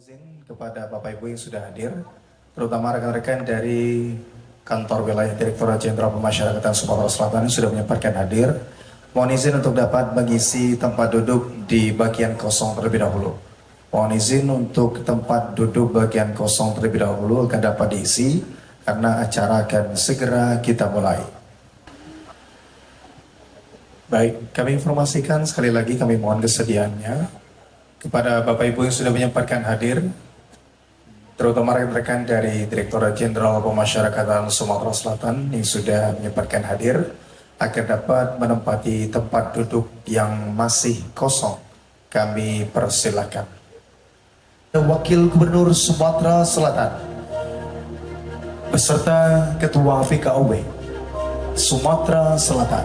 Izin kepada Bapak Ibu yang sudah hadir, terutama rekan-rekan dari Kantor Wilayah Direktorat Jenderal Pemasyarakatan Sumatera Selatan yang sudah menyempatkan hadir. Mohon izin untuk dapat mengisi tempat duduk di bagian kosong terlebih dahulu. Mohon izin untuk tempat duduk bagian kosong terlebih dahulu akan dapat diisi karena acara akan segera kita mulai. Baik, kami informasikan sekali lagi, kami mohon kesediaannya kepada Bapak Ibu yang sudah menyempatkan hadir, terutama rekan-rekan dari Direktorat Jenderal Pemasyarakatan Sumatera Selatan yang sudah menyempatkan hadir, agar dapat menempati tempat duduk yang masih kosong. Kami persilakan. Wakil Gubernur Sumatera Selatan beserta Ketua BKUB Sumatera Selatan,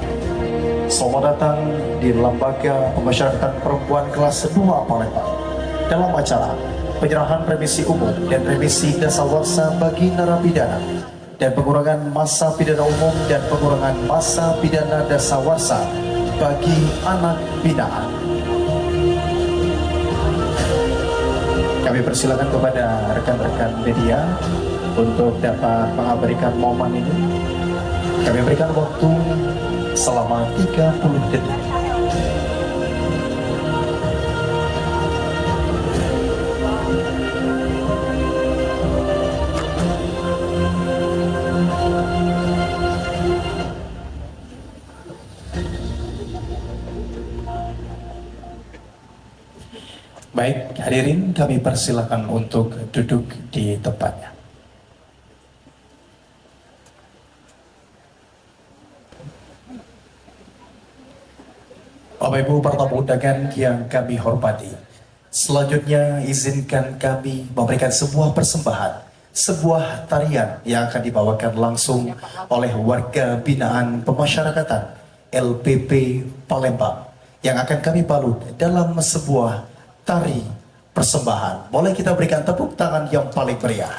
selamat datang di Lembaga Pemasyarakatan Perempuan kelas 2 Palembang dalam acara penyerahan remisi umum dan remisi dasawarsa bagi narapidana dan pengurangan masa pidana umum dan pengurangan masa pidana dasawarsa bagi anak binaan. Kami persilakan kepada rekan-rekan media untuk dapat mengabadikan momen ini. Kami berikan waktu selama 30 detik. Baik, hadirin, kami persilakan untuk duduk di tempatnya. Bapak Ibu pertamu undangan yang kami hormati, selanjutnya izinkan kami memberikan sebuah persembahan, sebuah tarian yang akan dibawakan langsung oleh warga binaan pemasyarakatan LPP Palembang yang akan kami balut dalam sebuah tari persembahan. Boleh kita berikan tepuk tangan yang paling meriah.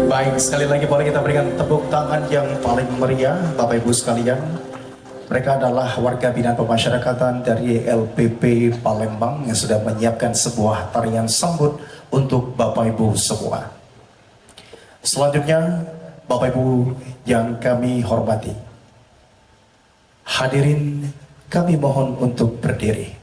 Baik, sekali lagi boleh kita berikan tepuk tangan yang paling meriah, Bapak Ibu sekalian. Mereka adalah warga binaan pemasyarakatan dari LPP Palembang yang sudah menyiapkan sebuah tarian sambut untuk Bapak Ibu semua. Selanjutnya, Bapak Ibu yang kami hormati, hadirin kami mohon untuk berdiri.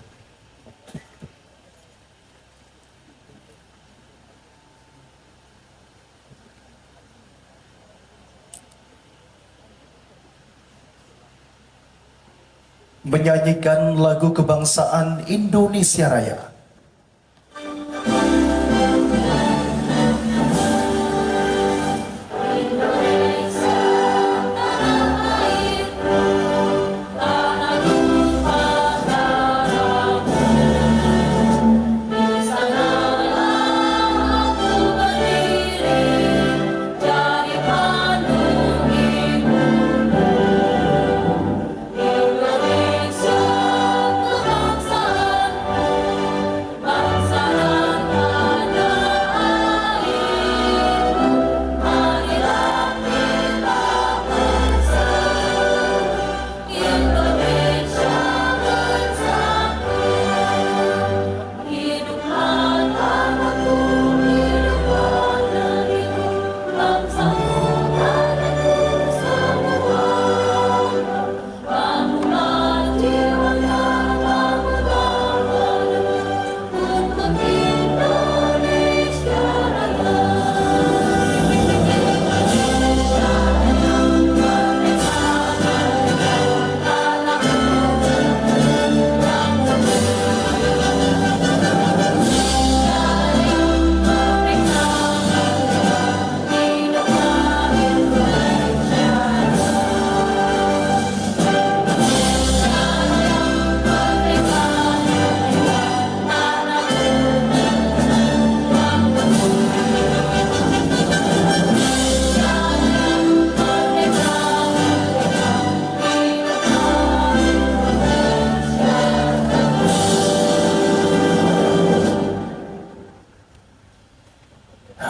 menyanyikan lagu kebangsaan Indonesia Raya.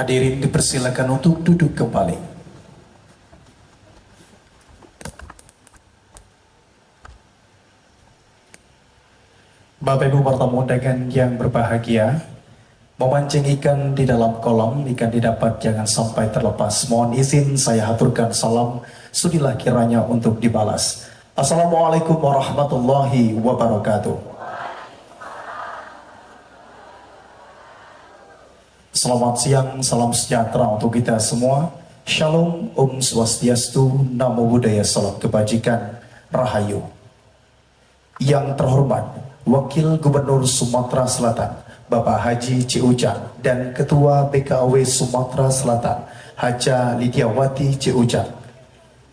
Hadirin dipersilakan untuk duduk kembali. Bapak Ibu bertamu undangan yang berbahagia, memancing ikan di dalam kolam, ikan didapat jangan sampai terlepas. Mohon izin saya haturkan salam, sudilah kiranya untuk dibalas. Assalamualaikum warahmatullahi wabarakatuh. Selamat siang, salam sejahtera untuk kita semua. Shalom, Om Swastiastu, Namo Buddhaya, salam kebajikan, Rahayu. Yang terhormat, Wakil Gubernur Sumatera Selatan, Bapak Haji C. Ujang, dan Ketua BKW Sumatera Selatan, Haja Lidiawati C. Ujang.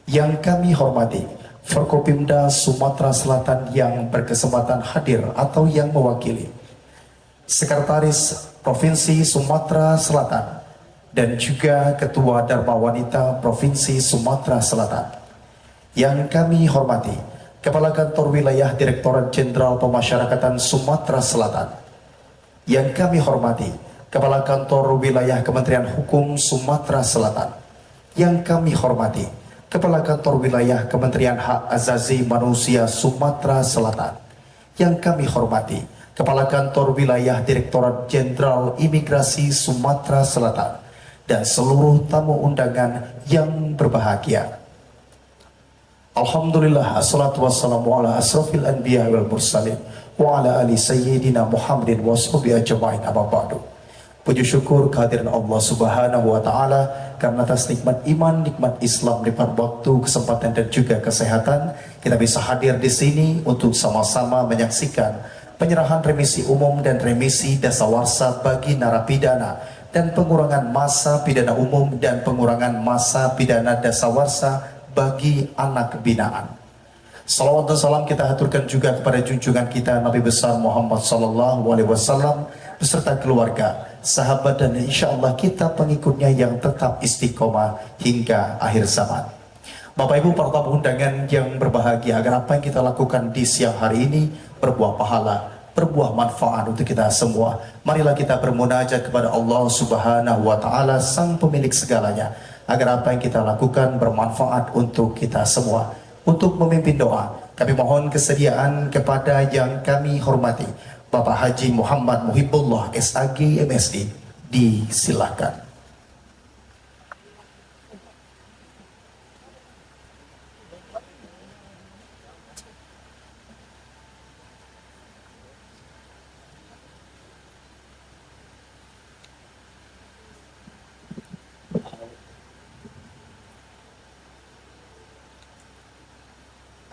Yang kami hormati, Forkopimda Sumatera Selatan yang berkesempatan hadir atau yang mewakili, Sekretaris Provinsi Sumatera Selatan, dan juga Ketua Dharma Wanita Provinsi Sumatera Selatan. Yang kami hormati, Kepala Kantor Wilayah Direktorat Jenderal Pemasyarakatan Sumatera Selatan. Yang kami hormati, Kepala Kantor Wilayah Kementerian Hukum Sumatera Selatan. Yang kami hormati, Kepala Kantor Wilayah Kementerian Hak Azazi Manusia Sumatera Selatan. Yang kami hormati, Kepala Kantor Wilayah Direktorat Jenderal Imigrasi Sumatera Selatan, dan seluruh tamu undangan yang berbahagia. Alhamdulillah, assalatu wassalamu ala asrafil anbiya wal mursalin wa ala ali sayyidina Muhammadin wa sahbihi ajma'in, amma ba'du. Puji syukur kehadiran Allah Subhanahu wa taala karena atas nikmat iman, nikmat Islam, nikmat waktu, kesempatan dan juga kesehatan, kita bisa hadir di sini untuk sama-sama menyaksikan penyerahan remisi umum dan remisi dasawarsa bagi narapidana, dan pengurangan masa pidana umum dan pengurangan masa pidana dasawarsa bagi anak binaan. Salawat dan salam kita haturkan juga kepada junjungan kita Nabi besar Muhammad sallallahu alaihi wasallam beserta keluarga, sahabat, dan insya Allah kita pengikutnya yang tetap istiqomah hingga akhir zaman. Bapak Ibu para tamu undangan yang berbahagia, agar apa yang kita lakukan di siang hari ini berbuah pahala, berbuah manfaat untuk kita semua. Marilah kita bermunajat kepada Allah Subhanahu wa taala, sang pemilik segalanya, agar apa yang kita lakukan bermanfaat untuk kita semua. Untuk memimpin doa, kami mohon kesediaan kepada yang kami hormati Bapak Haji Muhammad Muhibbullah SAG MSD, disilahkan.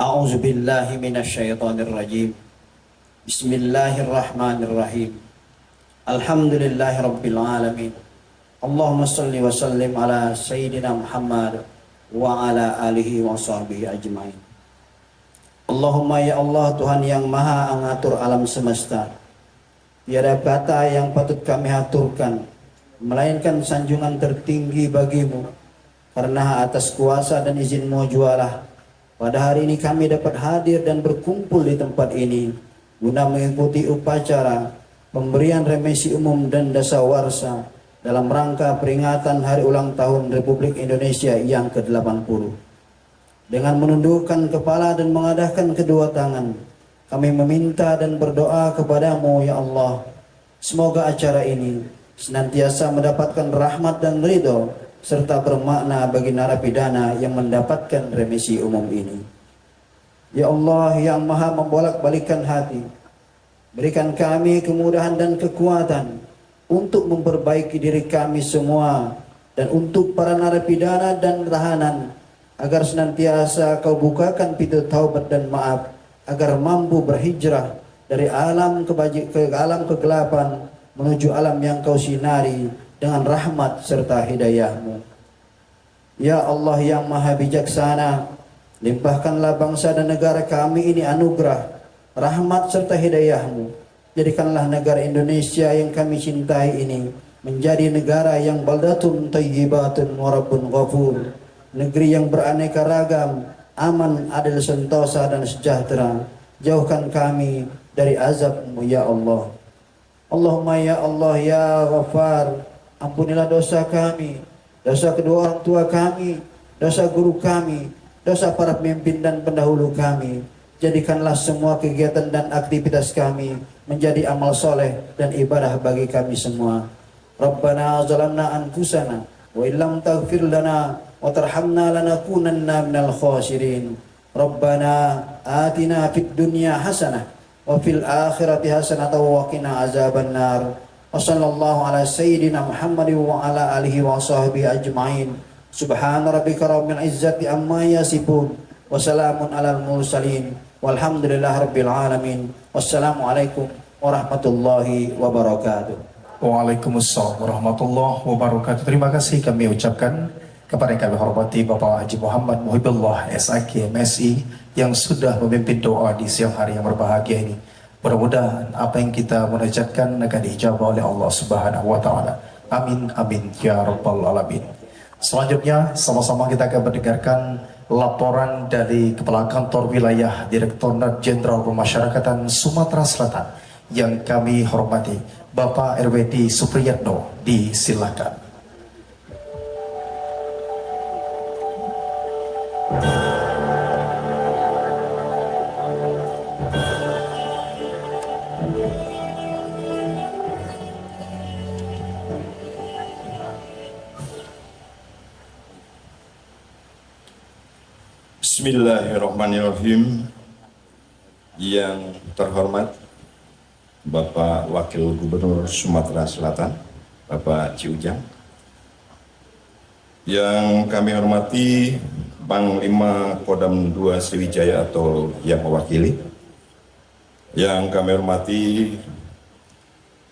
A'udzu billahi minasyaitonir rajim. Bismillahirrahmanirrahim. Alhamdulillahirabbil alamin. Allahumma shalli wa sallim ala sayyidina Muhammad wa ala alihi wa sahbihi ajmain. Allahumma ya Allah, Tuhan yang maha mengatur alam semesta, tiada kata yang patut kami haturkan melainkan sanjungan tertinggi bagimu, karena atas kuasa dan izin-Mu jualah pada hari ini kami dapat hadir dan berkumpul di tempat ini guna mengikuti upacara pemberian remisi umum dan dasawarsa dalam rangka peringatan Hari Ulang Tahun Republik Indonesia yang ke-80. Dengan menundukkan kepala dan mengadahkan kedua tangan, kami meminta dan berdoa kepadamu ya Allah, semoga acara ini senantiasa mendapatkan rahmat dan ridho serta bermakna bagi narapidana yang mendapatkan remisi umum ini. Ya Allah yang maha membolak-balikan hati, berikan kami kemudahan dan kekuatan untuk memperbaiki diri kami semua dan untuk para narapidana dan tahanan, agar senantiasa Kau bukakan pintu taubat dan maaf, agar mampu berhijrah dari alam alam kegelapan menuju alam yang Kau sinari dengan rahmat serta hidayah-Mu. Ya Allah yang maha bijaksana, limpahkanlah bangsa dan negara kami ini anugerah, rahmat serta hidayah-Mu. Jadikanlah negara Indonesia yang kami cintai ini menjadi negara yang baldatun thayyibatun wa rabbun ghafur, negeri yang beraneka ragam, aman, adil, sentosa dan sejahtera. Jauhkan kami dari azab-Mu ya Allah. Allahumma ya Allah ya Ghaffar, ampunilah dosa kami, dosa kedua orang tua kami, dosa guru kami, dosa para pemimpin dan pendahulu kami. Jadikanlah semua kegiatan dan aktivitas kami menjadi amal soleh dan ibadah bagi kami semua. Rabbana zalamna anfusana wa illam taghfir lana wa tarhamna lanakunanna minal khasirin. Rabbana atina fid dunya hasanah wa fil akhirati hasanah wa qina azabannar. Wa sallallahu ala sayyidina Muhammad wa ala alihi wa sahbihi ajmain. Subhana rabbika rabbil izzati amma yasifun wa salamun alal mursalin walhamdulillah rabbil alamin. Wassalamualaikum warahmatullahi wabarakatuh. Waalaikumsalam warahmatullahi wabarakatuh. Terima kasih kami ucapkan kepada yang kami hormati Bapak Haji Muhammad Muhibullah SAK MSI yang sudah memimpin doa di siang hari yang berbahagia ini. Mudah-mudahan apa yang kita munajatkan akan dijawab oleh Allah Subhanahu wa taala. Amin amin ya rabbal alamin. Selanjutnya sama-sama kita akan mendengarkan laporan dari Kepala Kantor Wilayah Direktorat Jenderal Pemasyarakatan Sumatera Selatan yang kami hormati, Bapak RWD Supriyatno. Disilakan. Bismillahirrahmanirrahim. Yang terhormat Bapak Wakil Gubernur Sumatera Selatan, Bapak Ciujang. Yang kami hormati Panglima Kodam II Sriwijaya atau yang mewakili. Yang kami hormati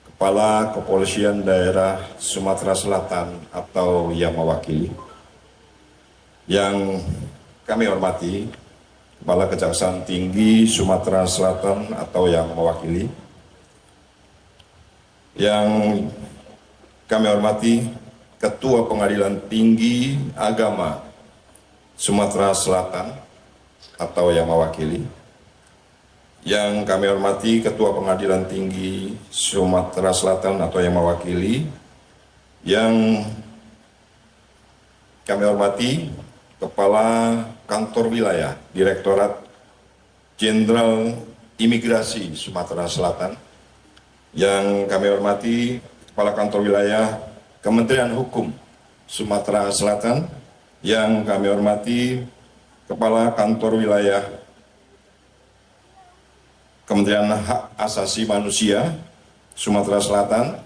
Kepala Kepolisian Daerah Sumatera Selatan atau yang mewakili. Yang kami hormati Kepala Kejaksaan Tinggi Sumatera Selatan atau yang mewakili. Yang kami hormati Ketua Pengadilan Tinggi Agama Sumatera Selatan atau yang mewakili. Yang kami hormati Ketua Pengadilan Tinggi Sumatera Selatan atau yang mewakili. Yang kami hormati Kepala Kantor Wilayah Direktorat Jenderal Imigrasi Sumatera Selatan. Yang kami hormati Kepala Kantor Wilayah Kementerian Hukum Sumatera Selatan. Yang kami hormati Kepala Kantor Wilayah Kementerian Hak Asasi Manusia Sumatera Selatan.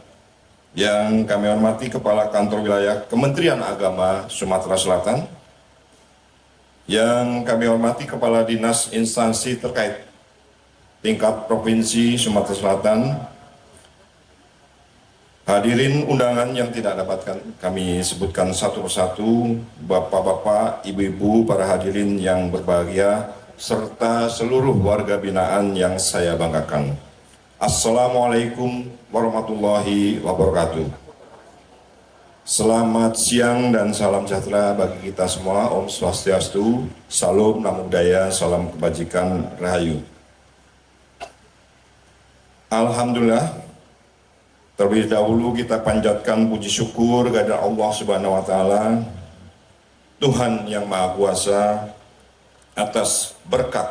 Yang kami hormati Kepala Kantor Wilayah Kementerian Agama Sumatera Selatan. Yang kami hormati Kepala Dinas instansi terkait tingkat Provinsi Sumatera Selatan, hadirin undangan yang tidak dapat kami sebutkan satu persatu, Bapak-bapak, Ibu-ibu, para hadirin yang berbahagia, serta seluruh warga binaan yang saya banggakan. Assalamualaikum warahmatullahi wabarakatuh. Selamat siang dan salam sejahtera bagi kita semua. Om Swastiastu, Salam Namo Buddhaya, Salam Kebajikan, Rahayu. Alhamdulillah, terlebih dahulu kita panjatkan puji syukur kepada Allah Subhanahu wa Ta'ala, Tuhan yang Maha Kuasa, atas berkat,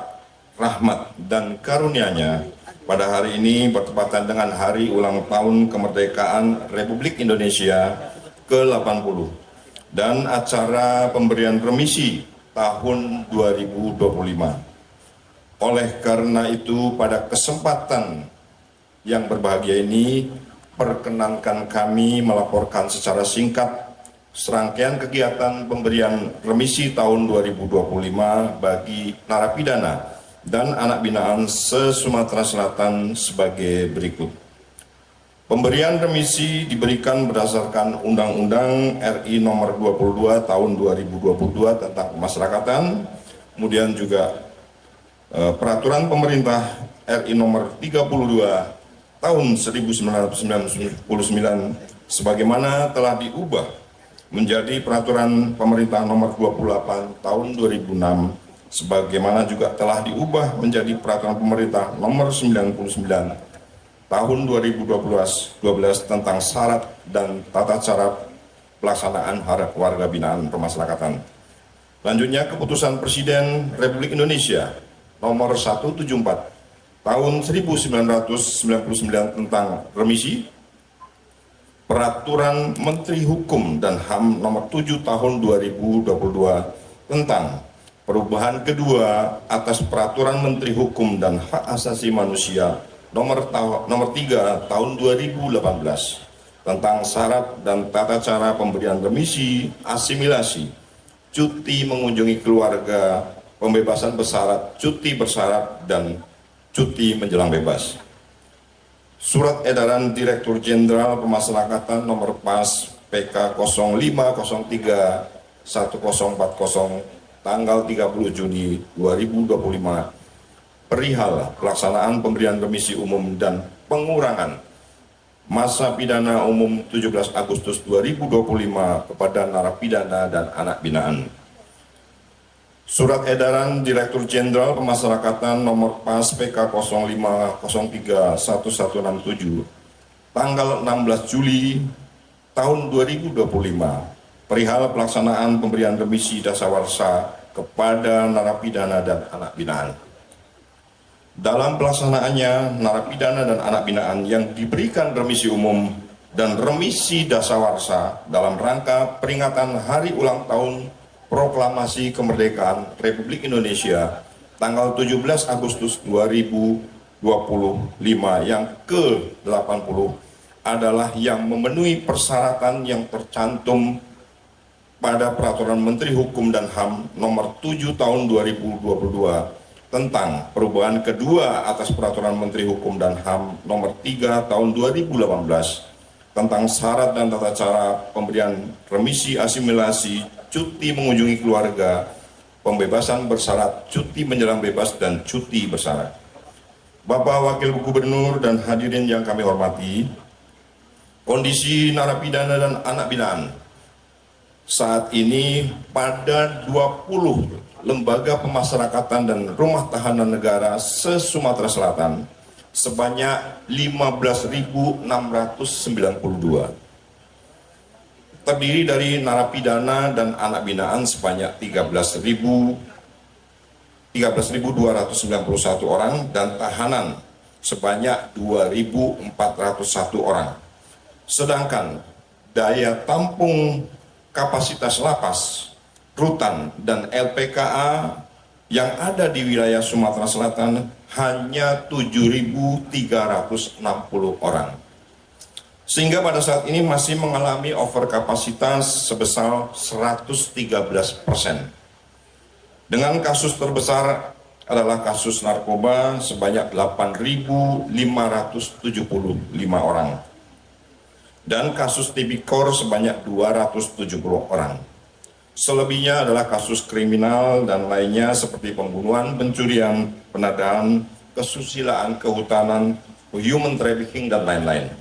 rahmat, dan karunia-Nya pada hari ini bertepatan dengan hari ulang tahun kemerdekaan Republik Indonesia ke-80 dan acara pemberian remisi tahun 2025. Oleh karena itu, pada kesempatan yang berbahagia ini, perkenankan kami melaporkan secara singkat serangkaian kegiatan pemberian remisi tahun 2025 bagi narapidana dan anak binaan se-Sumatera Selatan sebagai berikut. Pemberian remisi diberikan berdasarkan Undang-Undang RI Nomor 22 Tahun 2022 tentang Pemasyarakatan, kemudian juga Peraturan Pemerintah RI Nomor 32 Tahun 1999 sebagaimana telah diubah menjadi Peraturan Pemerintah Nomor 28 Tahun 2006, sebagaimana juga telah diubah menjadi Peraturan Pemerintah Nomor 99 Tahun 2012 tentang syarat dan tata cara pelaksanaan hak warga binaan pemasyarakatan. Selanjutnya, Keputusan Presiden Republik Indonesia Nomor 174 Tahun 1999 tentang remisi, Peraturan Menteri Hukum dan HAM Nomor 7 Tahun 2022 tentang perubahan kedua atas Peraturan Menteri Hukum dan Hak Asasi Manusia Nomor 3 Tahun 2018 tentang syarat dan tata cara pemberian remisi, asimilasi, cuti mengunjungi keluarga, pembebasan bersyarat, cuti bersyarat, dan cuti menjelang bebas. Surat Edaran Direktur Jenderal Pemasyarakatan Nomor PAS PK 0503 1040 tanggal 30 Juni 2025 perihal pelaksanaan pemberian remisi umum dan pengurangan masa pidana umum 17 Agustus 2025 kepada narapidana dan anak binaan. Surat Edaran Direktur Jenderal Pemasyarakatan Nomor PAS PK 0503 1167 tanggal 16 Juli tahun 2025 perihal pelaksanaan pemberian remisi dasawarsa kepada narapidana dan anak binaan. Dalam pelaksanaannya, narapidana dan anak binaan yang diberikan remisi umum dan remisi dasawarsa dalam rangka peringatan Hari Ulang Tahun Proklamasi Kemerdekaan Republik Indonesia tanggal 17 Agustus 2025 yang ke-80 adalah yang memenuhi persyaratan yang tercantum pada Peraturan Menteri Hukum dan HAM Nomor 7 Tahun 2022 tentang perubahan kedua atas Peraturan Menteri Hukum dan HAM Nomor 3 Tahun 2018 tentang syarat dan tata cara pemberian remisi, asimilasi, cuti mengunjungi keluarga, pembebasan bersyarat, cuti menjelang bebas, dan cuti bersyarat. Bapak Wakil Gubernur dan hadirin yang kami hormati, kondisi narapidana dan anak binaan saat ini pada 20 lembaga pemasyarakatan dan rumah tahanan negara se-Sumatera Selatan sebanyak 15.692. Terdiri dari narapidana dan anak binaan sebanyak 13.291 orang dan tahanan sebanyak 2.401 orang. Sedangkan daya tampung kapasitas lapas, rutan, dan LPKA yang ada di wilayah Sumatera Selatan hanya 7.360 orang. Sehingga pada saat ini masih mengalami overkapasitas sebesar 113%. Dengan kasus terbesar adalah kasus narkoba sebanyak 8.575 orang dan kasus tipikor sebanyak 270 orang. Selebihnya adalah kasus kriminal dan lainnya seperti pembunuhan, pencurian, penodaan, kesusilaan, kehutanan, human trafficking, dan lain-lain.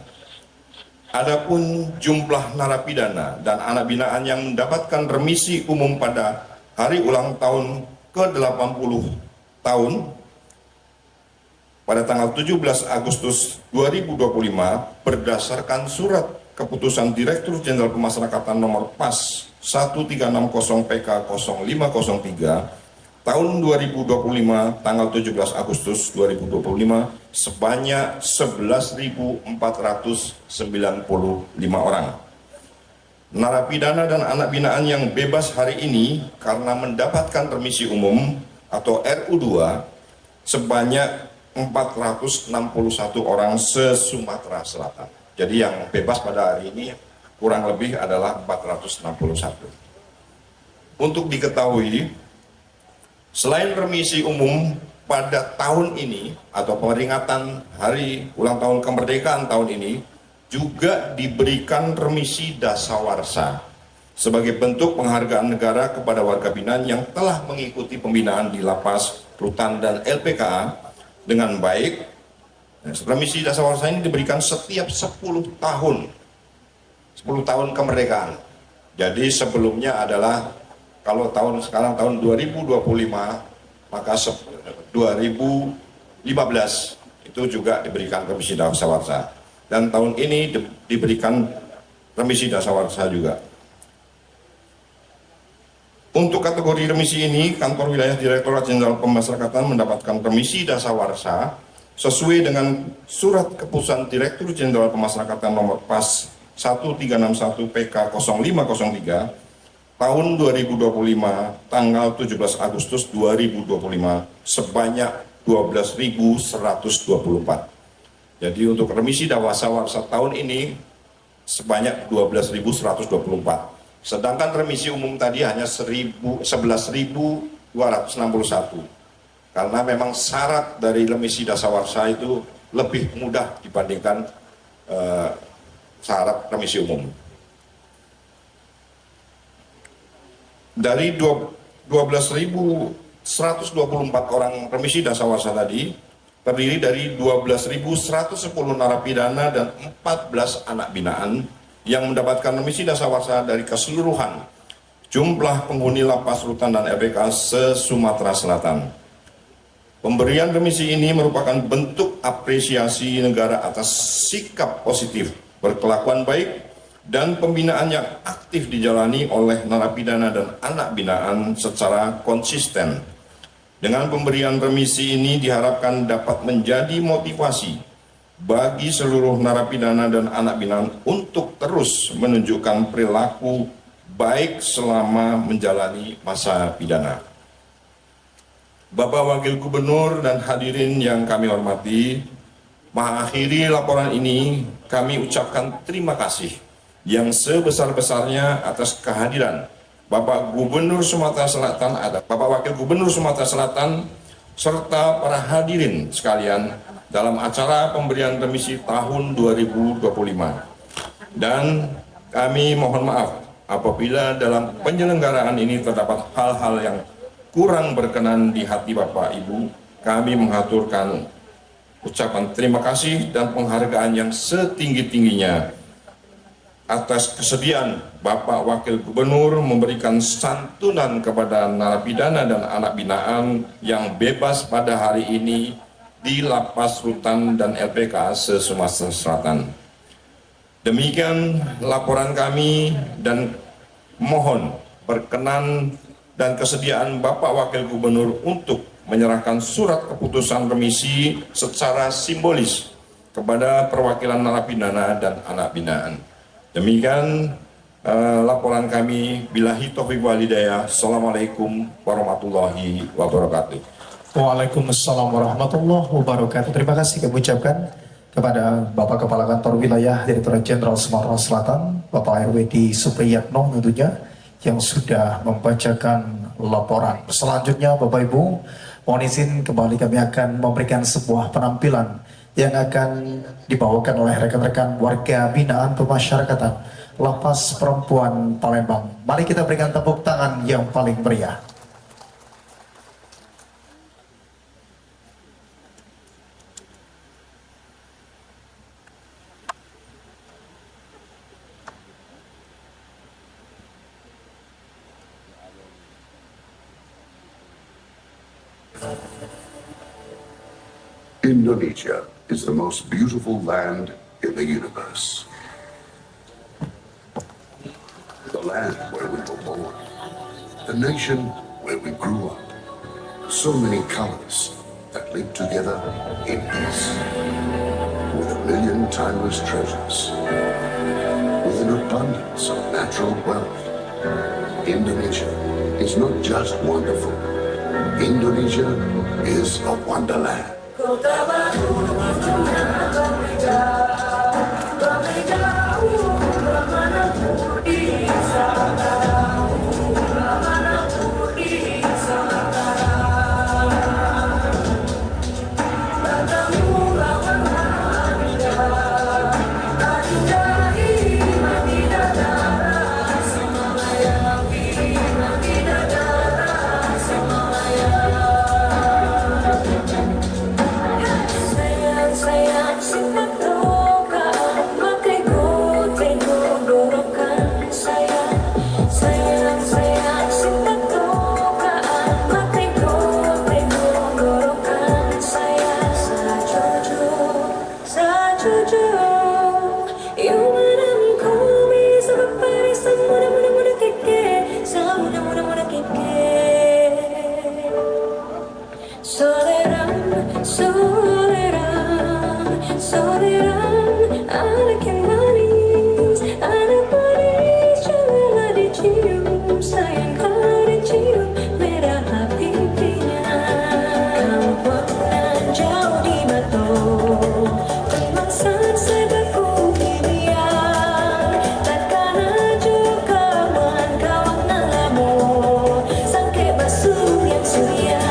Adapun jumlah narapidana dan anak binaan yang mendapatkan remisi umum pada hari ulang tahun ke-80 tahun pada tanggal 17 Agustus 2025 berdasarkan surat keputusan Direktur Jenderal Pemasyarakatan nomor PAS 1360 PK 0503 tahun 2025 tanggal 17 Agustus 2025 sebanyak 11.495 orang. Narapidana dan anak binaan yang bebas hari ini karena mendapatkan remisi umum atau RU2 sebanyak 461 orang se-Sumatera Selatan. Jadi yang bebas pada hari ini kurang lebih adalah 461. Untuk diketahui, selain remisi umum pada tahun ini atau peringatan hari ulang tahun kemerdekaan tahun ini, juga diberikan remisi dasawarsa sebagai bentuk penghargaan negara kepada warga binaan yang telah mengikuti pembinaan di lapas, rutan, dan LPKA dengan baik. Remisi dasawarsa ini diberikan setiap 10 tahun kemerdekaan. Jadi sebelumnya adalah kalau sekarang tahun 2025, maka 2015 itu juga diberikan remisi dasawarsa, dan tahun ini diberikan remisi dasawarsa juga. Untuk kategori remisi ini, Kantor Wilayah Direktorat Jenderal Pemasyarakatan mendapatkan remisi dasawarsa sesuai dengan surat keputusan Direktur Jenderal Pemasyarakatan nomor PAS 1361 PK 0503 tahun 2025 tanggal 17 Agustus 2025 sebanyak 12.124. Jadi untuk remisi dasawarsa tahun ini sebanyak 12.124. Sedangkan remisi umum tadi hanya 11.261. Karena memang syarat dari remisi dasawarsa itu lebih mudah dibandingkan syarat remisi umum. Dari 12.124 orang remisi dasawarsa tadi terdiri dari 12.110 narapidana dan 14 anak binaan yang mendapatkan remisi dasawarsa dari keseluruhan jumlah penghuni lapas, rutan, dan LPK se-Sumatera Selatan. Pemberian remisi ini merupakan bentuk apresiasi negara atas sikap positif, berkelakuan baik, dan pembinaan yang aktif dijalani oleh narapidana dan anak binaan secara konsisten. Dengan pemberian remisi ini diharapkan dapat menjadi motivasi bagi seluruh narapidana dan anak binaan untuk terus menunjukkan perilaku baik selama menjalani masa pidana. Bapak Wakil Gubernur dan hadirin yang kami hormati, mengakhiri laporan ini kami ucapkan terima kasih yang sebesar-besarnya atas kehadiran Bapak Gubernur Sumatera Selatan, Bapak Wakil Gubernur Sumatera Selatan, serta para hadirin sekalian dalam acara pemberian remisi tahun 2025. Dan kami mohon maaf apabila dalam penyelenggaraan ini terdapat hal-hal yang kurang berkenan di hati Bapak Ibu. Kami mengaturkan ucapan terima kasih dan penghargaan yang setinggi-tingginya atas kesediaan Bapak Wakil Gubernur memberikan santunan kepada narapidana dan anak binaan yang bebas pada hari ini di Lapas Rutan dan LPK se-Sumatera Selatan. Demikian laporan kami dan mohon berkenan dan kesediaan Bapak Wakil Gubernur untuk menyerahkan surat keputusan remisi secara simbolis kepada perwakilan narapidana dan anak binaan. Demikian laporan kami. Billahi taufiq wal hidayah. Assalamualaikum warahmatullahi wabarakatuh. Waalaikumsalam warahmatullahi wabarakatuh. Terima kasih kami ucapkan kepada Bapak Kepala Kantor Wilayah Direktorat Jenderal Sumatera Selatan, Bapak RWD Supriyatno tentunya, yang sudah membacakan laporan. Selanjutnya Bapak Ibu, mohon izin kembali kami akan memberikan sebuah penampilan yang akan dibawakan oleh rekan-rekan warga binaan pemasyarakatan Lapas Perempuan Palembang. Mari kita berikan tepuk tangan yang paling meriah. Indonesia is the most beautiful land in the universe. The land where we were born. The nation where we grew up. So many colors that live together in peace. With a million timeless treasures. With an abundance of natural wealth. Indonesia is not just wonderful. Indonesia is a wonderland. Kota baru munculnya berbeda, berbeda manapun di sana, manapun di sana. Bertemu lawan Madinah, Madinah Madinah darah Samayawi, Madinah darah Samayang. Sayang cinta tokaan pakai go dorokan sayang cinta tokaan pakai go dorokan sayang sajujur yung manam ko bisa berpari semudah keke semudah keke Soleran, anak yang manis, janganlah dicium, sayang kalau dicium, merahlah pipinya. Kamu pernah jauh di batu, kemasan sedaku pilihan, takkan ajuk kawan-kawan nalamu, sangke basuh yang suya.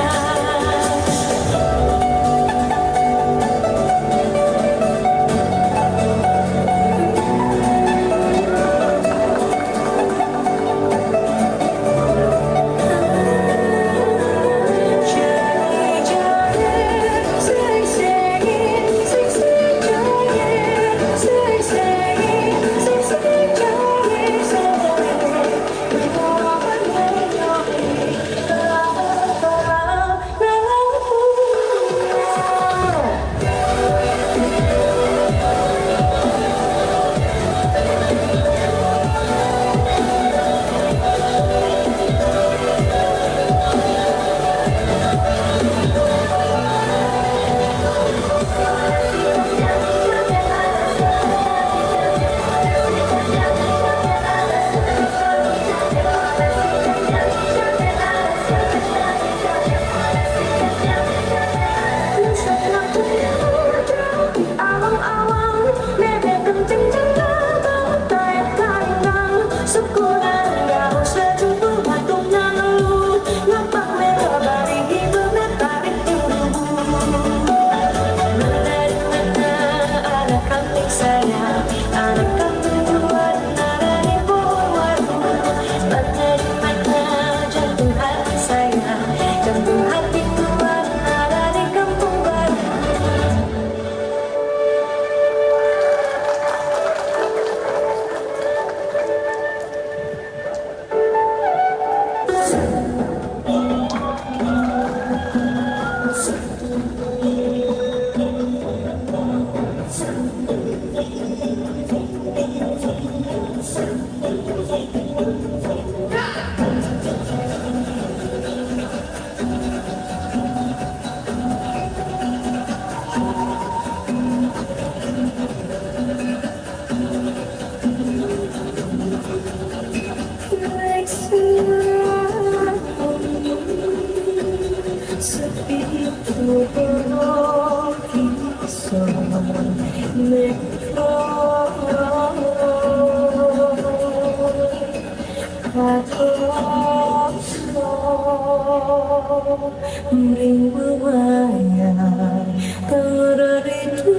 Ring memayang Tangan itu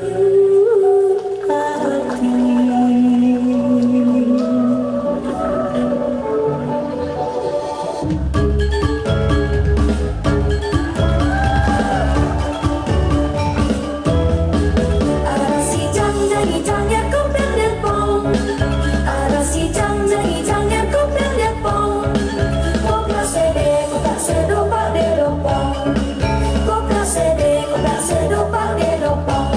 hati. Ada si jang jadi jangnya kau lihat pong. Ada si jang jadi jangnya kau lihat pong. Kau tak sedih, kau tak sedih, pak de dopong. Kau tak sedih, kau tak sedih, pak de dopong.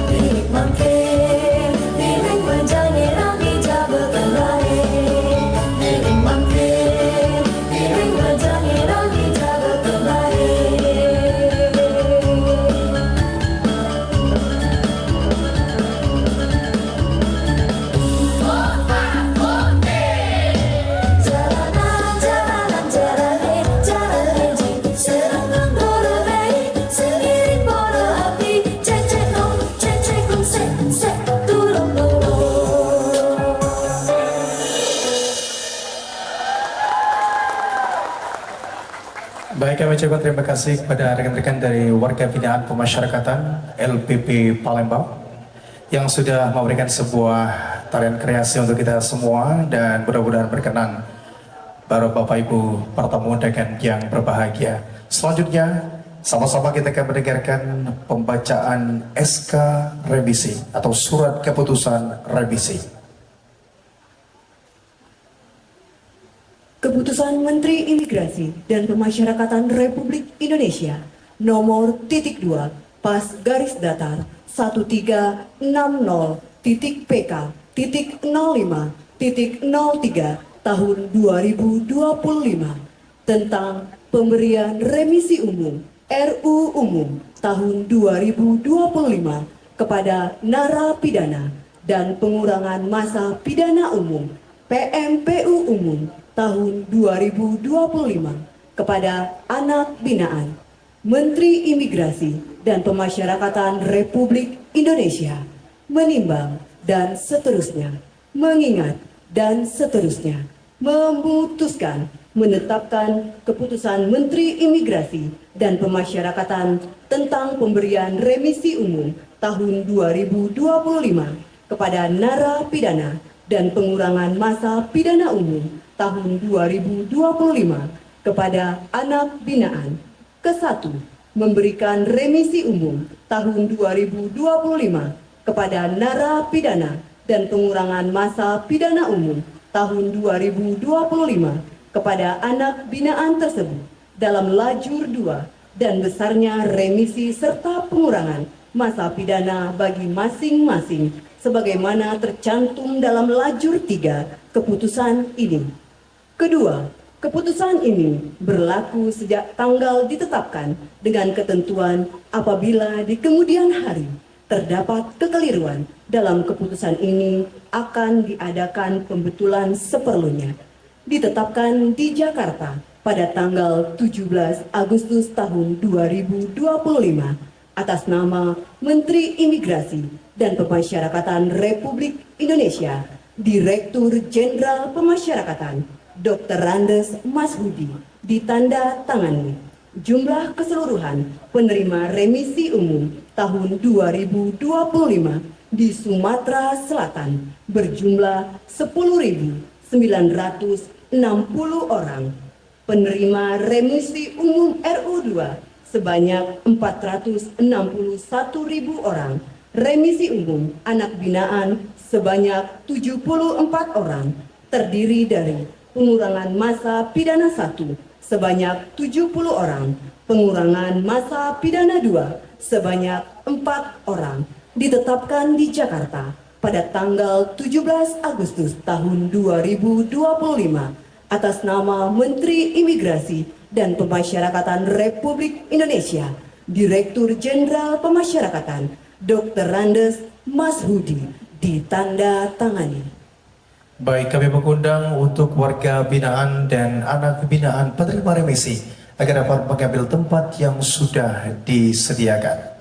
Bilik mangkir, bilik menjangi lagi jaga kendali. Bilik mangkir, bilik menjangi lagi jaga kendali. Jalanan, jalanan, jalanan, jalanan, serangkan bola bayi, seiring bola api, cek dong, se, turun. Baik, kami ucapkan terima kasih kepada rekan-rekan dari warga binaan pemasyarakatan LPP Palembang yang sudah memberikan sebuah tarian kreasi untuk kita semua, dan mudah-mudahan berkenan para Bapak Ibu pertemu dengan yang berbahagia. Selanjutnya, sama-sama kita akan mendengarkan pembacaan SK revisi atau surat keputusan revisi. Keputusan Menteri Imigrasi dan Pemasyarakatan Republik Indonesia nomor .2 pas garis datar 1360.PK.05.03 tahun 2025 tentang pemberian remisi umum RU Umum tahun 2025 kepada narapidana dan pengurangan masa pidana umum PMPU Umum tahun 2025 kepada anak binaan. Menteri Imigrasi dan Pemasyarakatan Republik Indonesia menimbang dan seterusnya, mengingat dan seterusnya, memutuskan menetapkan keputusan Menteri Imigrasi dan Pemasyarakatan tentang pemberian remisi umum tahun 2025 kepada narapidana dan pengurangan masa pidana umum tahun 2025 kepada anak binaan. Kesatu, memberikan remisi umum tahun 2025 kepada narapidana dan pengurangan masa pidana umum tahun 2025 kepada anak binaan tersebut dalam lajur 2 dan besarnya remisi serta pengurangan masa pidana bagi masing-masing sebagaimana tercantum dalam lajur 3 keputusan ini. Kedua, keputusan ini berlaku sejak tanggal ditetapkan dengan ketentuan apabila di kemudian hari terdapat kekeliruan dalam keputusan ini akan diadakan pembetulan seperlunya. Ditetapkan di Jakarta pada tanggal 17 Agustus tahun 2025 atas nama Menteri Imigrasi dan Pemasyarakatan Republik Indonesia, Direktur Jenderal Pemasyarakatan Dr. Randes Mas Hudi, ditanda tangani. Jumlah keseluruhan penerima remisi umum tahun 2025 di Sumatera Selatan berjumlah 10.960 orang. Penerima remisi umum RU2 sebanyak 461.000 orang. Remisi umum anak binaan sebanyak 74 orang, terdiri dari pengurangan masa pidana 1 sebanyak 70 orang, pengurangan masa pidana 2 sebanyak 4 orang, ditetapkan di Jakarta pada tanggal 17 Agustus tahun 2025 atas nama Menteri Imigrasi dan Pemasyarakatan Republik Indonesia, Direktur Jenderal Pemasyarakatan Dr. Randes Mas Hudi, ditanda tangani. Baik, kami mengundang untuk warga binaan dan anak binaan penerima remisi agar dapat mengambil tempat yang sudah disediakan.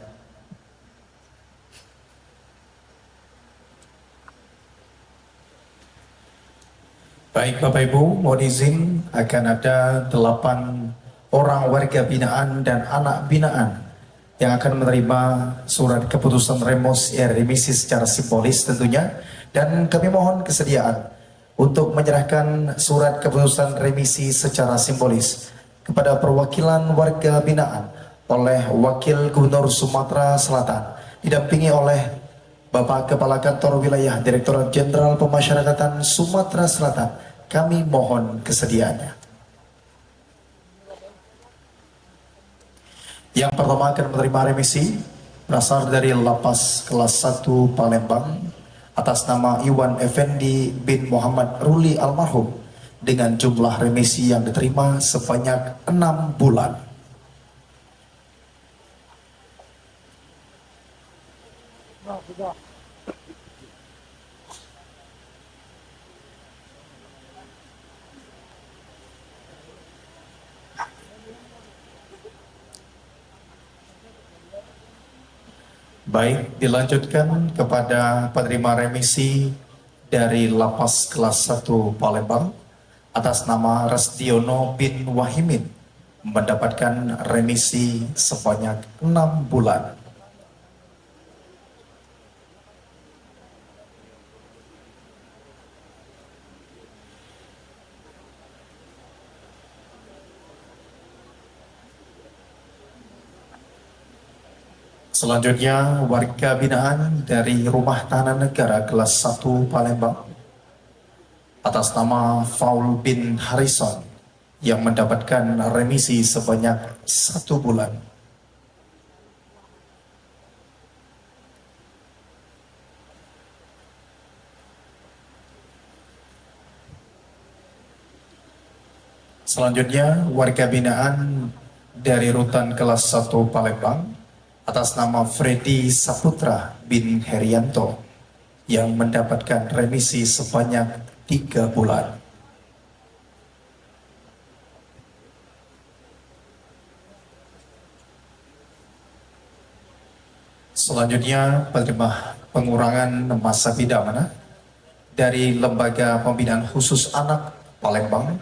Baik Bapak Ibu, mohon izin akan ada 8 orang warga binaan dan anak binaan yang akan menerima surat keputusan remisi secara simbolis tentunya, dan kami mohon kesediaan untuk menyerahkan surat keputusan remisi secara simbolis kepada perwakilan warga binaan oleh Wakil Gubernur Sumatera Selatan didampingi oleh Bapak Kepala Kantor Wilayah Direktorat Jenderal Pemasyarakatan Sumatera Selatan. Kami mohon kesediaannya. Yang pertama akan menerima remisi berasal dari Lapas Kelas 1 Palembang atas nama Iwan Effendi bin Muhammad Ruli almarhum dengan jumlah remisi yang diterima sebanyak 6 bulan. Baik, dilanjutkan kepada penerima remisi dari Lapas Kelas 1 Palembang atas nama Restiono bin Wahimin mendapatkan remisi sebanyak 6 bulan. Selanjutnya, warga binaan dari Rumah Tahanan Negara kelas 1 Palembang atas nama Faul bin Harrison yang mendapatkan remisi sebanyak 1 bulan. Selanjutnya, warga binaan dari Rutan kelas 1 Palembang atas nama Freddy Saputra bin Herianto yang mendapatkan remisi sebanyak 3 bulan. Selanjutnya, penerima pengurangan masa pidana dari Lembaga Pembinaan Khusus Anak Palembang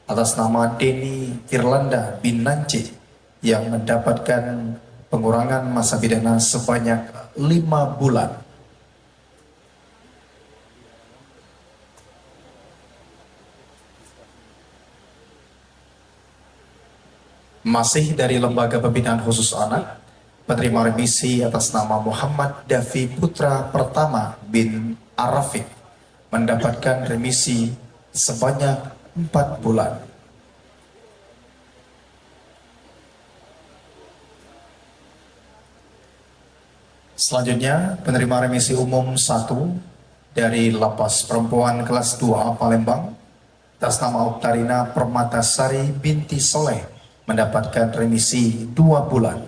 atas nama Denny Irlanda bin Nance yang mendapatkan pengurangan masa pidana sebanyak 5 bulan. Masih dari Lembaga Pembinaan Khusus Anak, penerima remisi atas nama Muhammad Davi Putra Pertama bin Arafik mendapatkan remisi sebanyak 4 bulan. Selanjutnya, penerima remisi umum 1 dari Lapas Perempuan kelas 2 Palembang atas nama Oktarina Permatasari binti Soleh mendapatkan remisi 2 bulan.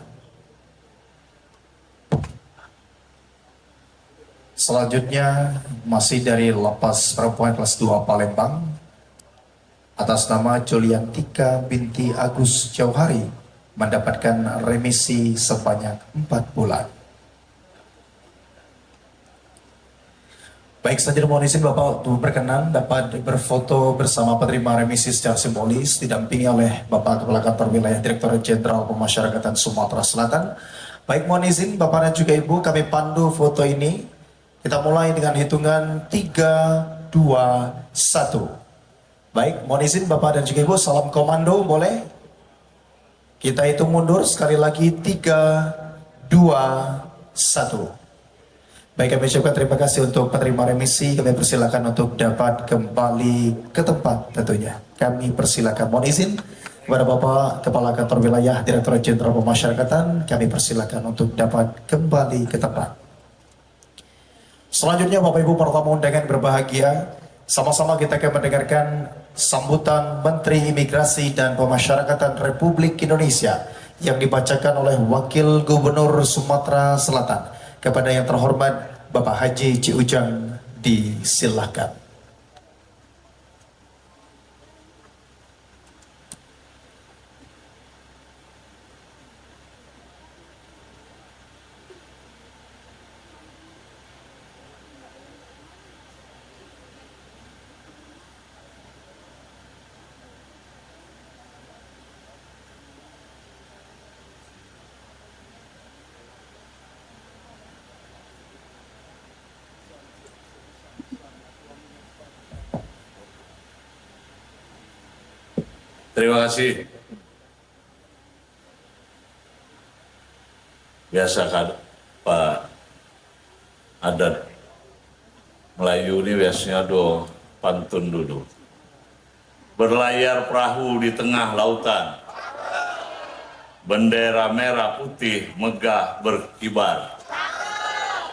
Selanjutnya, masih dari Lapas Perempuan kelas 2 Palembang atas nama Juliantika binti Agus Jauhari mendapatkan remisi sebanyak 4 bulan. Baik, selanjutnya mohon izin Bapak untuk berkenan dapat berfoto bersama penerima remisi secara simbolis didampingi oleh Bapak Kepala Kantor Wilayah Direktorat Jenderal Pemasyarakatan Sumatera Selatan. Baik, mohon izin Bapak dan juga Ibu, kami pandu foto ini. Kita mulai dengan hitungan 3, 2, 1. Baik, mohon izin Bapak dan juga Ibu, salam komando boleh? Kita hitung mundur sekali lagi 3, 2, 1. Baik, kami ucapkan terima kasih untuk penerima remisi. Kami persilakan untuk dapat kembali ke tempat tentunya. Kami persilakan, mohon izin kepada Bapak Kepala Kantor Wilayah Direktorat Jenderal Pemasyarakatan, kami persilakan untuk dapat kembali ke tempat. Selanjutnya Bapak Ibu para tamu undangan berbahagia, sama-sama kita akan mendengarkan sambutan Menteri Imigrasi dan Pemasyarakatan Republik Indonesia yang dibacakan oleh Wakil Gubernur Sumatera Selatan. Kepada yang terhormat Bapak Haji Ci Ujang, disilakan. Terima kasih. Biasa kan Pak adat Melayu ini biasanya do pantun dulu. Berlayar perahu di tengah lautan, bendera merah putih megah berkibar.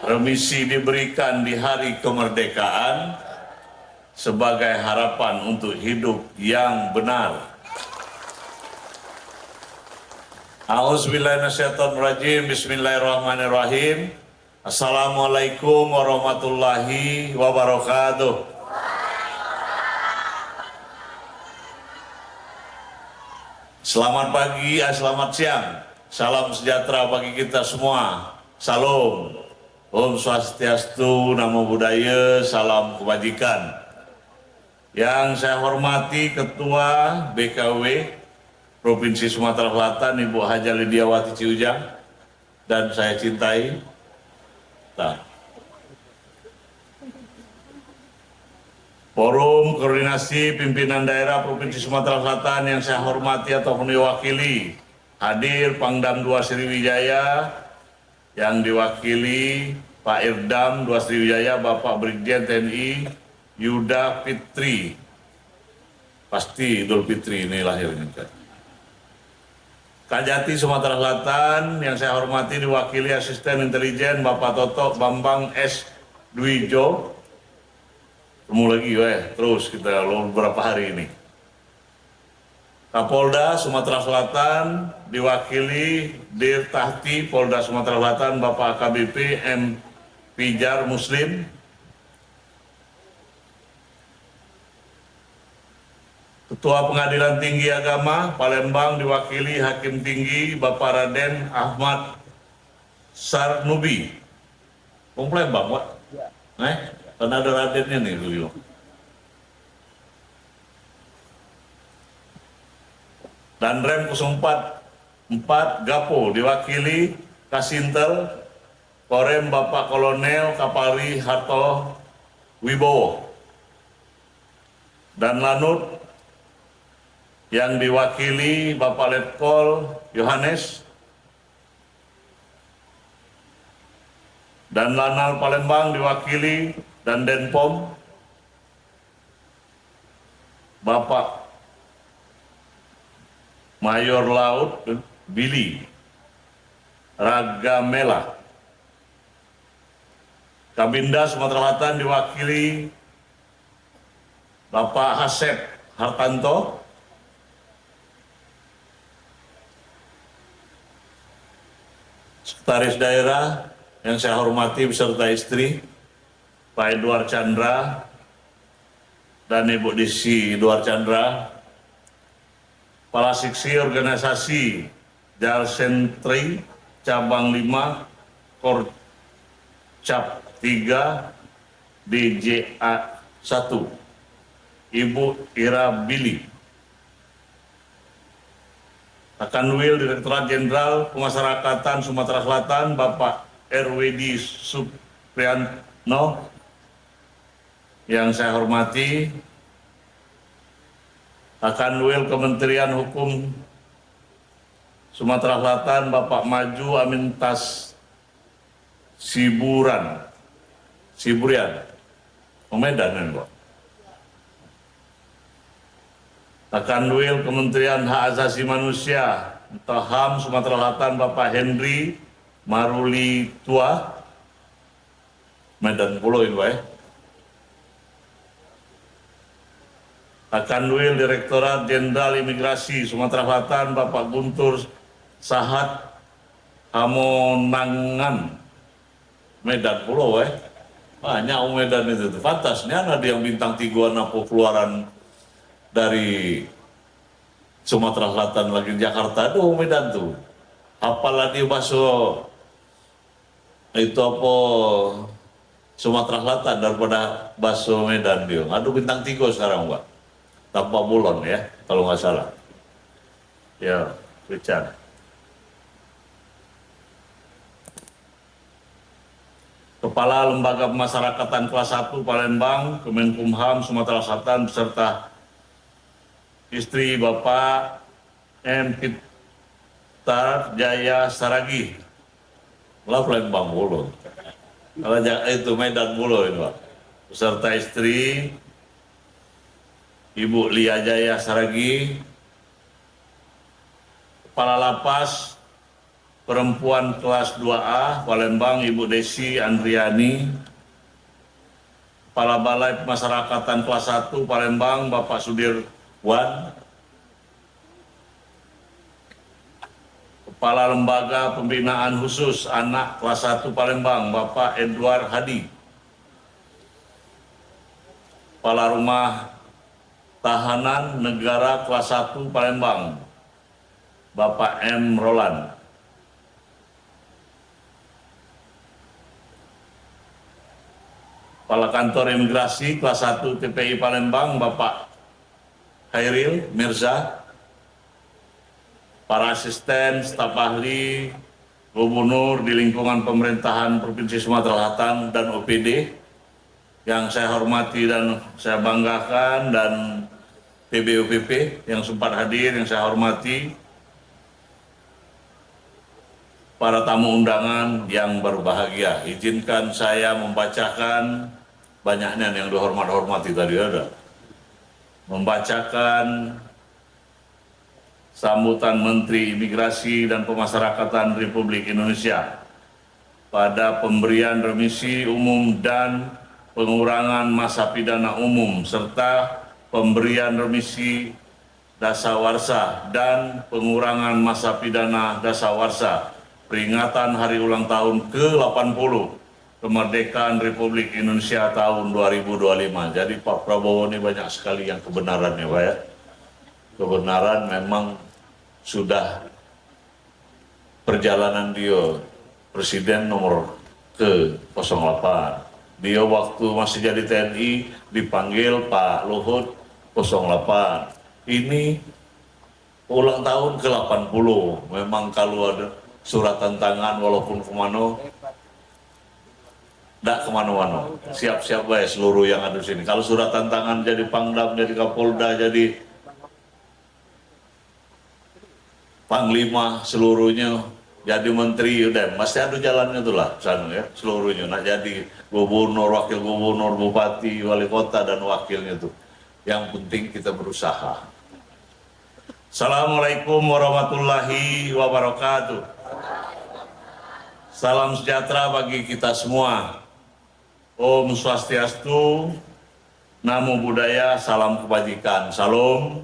Remisi diberikan di hari kemerdekaan sebagai harapan untuk hidup yang benar. A'udzubillahiminasyaitonirrajim. Bismillahirrahmanirrahim. Assalamualaikum warahmatullahi wabarakatuh. Selamat pagi, selamat siang. Salam sejahtera bagi kita semua. Salam. Om Swastiastu, Namo Buddhaya, salam kebajikan. Yang saya hormati Ketua BKW Provinsi Sumatera Selatan, Ibu Haja Lidiawati Ciujang, dan saya cintai. Forum Koordinasi Pimpinan Daerah Provinsi Sumatera Selatan yang saya hormati ataupun diwakili, hadir Pangdam 2 Sriwijaya yang diwakili Pak Irdam 2 Sriwijaya, Bapak Brigjen TNI Yuda Fitri. Pasti Idul Fitri ini lahirnya. Kajati Sumatera Selatan yang saya hormati diwakili Asisten Intelijen Bapak Toto Bambang S. Dwijo. Ketemu lagi terus kita beberapa hari ini. Kapolda Sumatera Selatan diwakili Dir Tahti Polda Sumatera Selatan Bapak AKBP M. Pijar Muslim. Ketua Pengadilan Tinggi Agama Palembang diwakili Hakim Tinggi Bapak Raden Ahmad Sarnubi. Palembang, Pak? Karena ada Radennya nih dulu. Dan Rem 04 Gapo diwakili Kasintel Korem Bapak Kolonel Kapari Harto Wibowo. Dan Lanut yang diwakili Bapak Letkol Yohanes. Dan Lanal Palembang diwakili dan Denpom Bapak Mayor Laut Billy Ragamela. Kabinda Sumatera Selatan diwakili Bapak Hasep Hartanto. Sekretaris Daerah yang saya hormati beserta istri Pak Edward Chandra dan Ibu Desi Edward Chandra, Kepala Seksi Organisasi Jalsentri Cabang 5 Korcap 3 DJA 1, Ibu Ira Billy, Akanwil Direktorat Jenderal Pemasyarakatan Sumatera Selatan Bapak RWD Supriyanto, yang saya hormati Akanwil Kementerian Hukum Sumatera Selatan Bapak Maju Amintas Siburian, Medan kan Pak. Akanwil Kementerian Hak Asasi Manusia atau HAM Sumatera Selatan Bapak Henry Maruli Tua, Medan Pulau ini Pak. Akanwil Direktorat Jenderal Imigrasi Sumatera Selatan Bapak Guntur Sahat Hamonangan, Medan Pulau banyak Medan itu. Pantasnya ada yang bintang 3 napo keluaran dari Sumatera Selatan lagi Jakarta, aduh Medan tuh. Apalagi bahasa itu apa Sumatera Selatan daripada bahasa Medan dia. Aduh bintang 3 sekarang Pak. Tanpa bulan ya, kalau nggak salah. Ya, Richard. Kepala Lembaga Pemasyarakatan Kelas 1 Palembang, Kemenkumham Sumatera Selatan beserta istri Bapak M. Tar Jaya Saragi, Palembang Bulu. Kalau itu Medan Bulu ini Pak. Beserta istri Ibu Lia Jaya Saragi, Kepala Lapas Perempuan kelas 2A Palembang Ibu Desi Andriani, Kepala Balai Pemasyarakatan kelas 1 Palembang Bapak Sudirwan, Kepala Lembaga Pembinaan Khusus Anak kelas 1 Palembang Bapak Edward Hadi, Kepala Rumah Tahanan Negara kelas 1 Palembang Bapak M. Roland, Kepala Kantor Imigrasi kelas 1 TPI Palembang Bapak Hairil Mirza, para asisten, staf ahli, gubernur di lingkungan pemerintahan Provinsi Sumatera Selatan dan OPD yang saya hormati dan saya banggakan, dan PBUPP yang sempat hadir yang saya hormati, para tamu undangan yang berbahagia. Izinkan saya membacakan, banyaknya yang dihormat-hormati tadi ada, membacakan sambutan Menteri Imigrasi dan Pemasyarakatan Republik Indonesia pada pemberian remisi umum dan pengurangan masa pidana umum serta pemberian remisi dasawarsa dan pengurangan masa pidana dasawarsa peringatan hari ulang tahun ke-80 kemerdekaan Republik Indonesia tahun 2025. Jadi Pak Prabowo ini banyak sekali yang kebenaran ya Pak ya. Kebenaran memang sudah perjalanan dia presiden nomor ke-08. Dia waktu masih jadi TNI dipanggil Pak Luhut 08. Ini ulang tahun ke-80. Memang kalau ada surat tantangan walaupun kemana, tidak kemana-mana. Siap-siap baik seluruh yang ada di sini. Kalau surat tantangan jadi Pangdam, jadi Kapolda, jadi Panglima, seluruhnya jadi menteri, udah pasti ada jalannya tuh lah sana ya, seluruhnya nak jadi gubernur, wakil gubernur, bupati, wali kota dan wakilnya tuh. Yang penting kita berusaha. Assalamualaikum warahmatullahi wabarakatuh. Salam sejahtera bagi kita semua. Om Swastiastu, Namo Buddhaya, salam kebajikan, salam.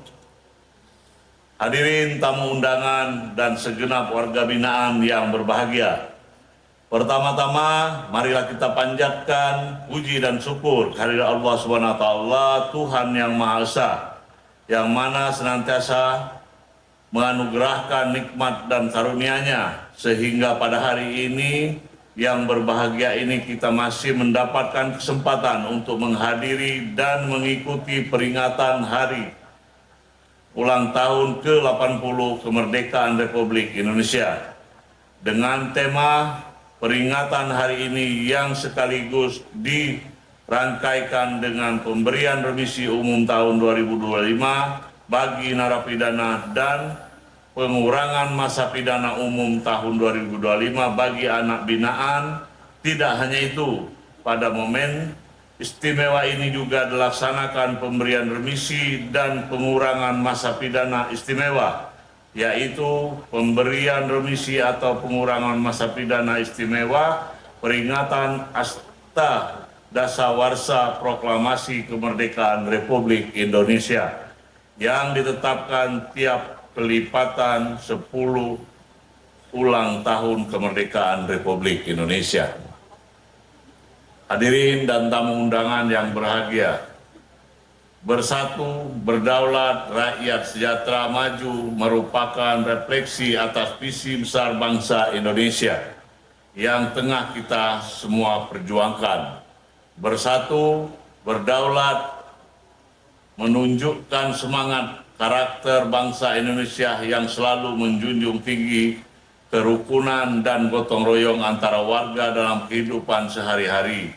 Hadirin tamu undangan dan segenap warga binaan yang berbahagia. Pertama-tama, marilah kita panjatkan puji dan syukur kehadirat Allah Subhanahu wa taala, Tuhan yang Maha Esa, yang mana senantiasa menganugerahkan nikmat dan karunia-Nya sehingga pada hari ini yang berbahagia ini kita masih mendapatkan kesempatan untuk menghadiri dan mengikuti peringatan hari ulang tahun ke-80 kemerdekaan Republik Indonesia dengan tema peringatan hari ini yang sekaligus dirangkaikan dengan pemberian remisi umum tahun 2025 bagi narapidana dan pengurangan masa pidana umum tahun 2025 bagi anak binaan. Tidak hanya itu, pada momen istimewa ini juga dilaksanakan pemberian remisi dan pengurangan masa pidana istimewa, yaitu pemberian remisi atau pengurangan masa pidana istimewa peringatan Akta Dasawarsa Proklamasi Kemerdekaan Republik Indonesia yang ditetapkan tiap kelipatan 10 ulang tahun kemerdekaan Republik Indonesia. Hadirin dan tamu undangan yang berbahagia, bersatu, berdaulat, rakyat sejahtera maju merupakan refleksi atas visi besar bangsa Indonesia yang tengah kita semua perjuangkan. Bersatu, berdaulat, menunjukkan semangat karakter bangsa Indonesia yang selalu menjunjung tinggi kerukunan dan gotong royong antara warga dalam kehidupan sehari-hari.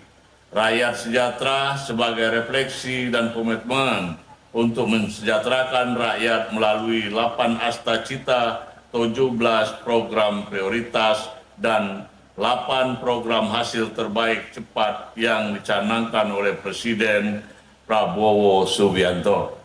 Rakyat sejahtera sebagai refleksi dan komitmen untuk mensejahterakan rakyat melalui 8 asta cita, 17 program prioritas, dan 8 program hasil terbaik cepat yang dicanangkan oleh Presiden Prabowo Subianto.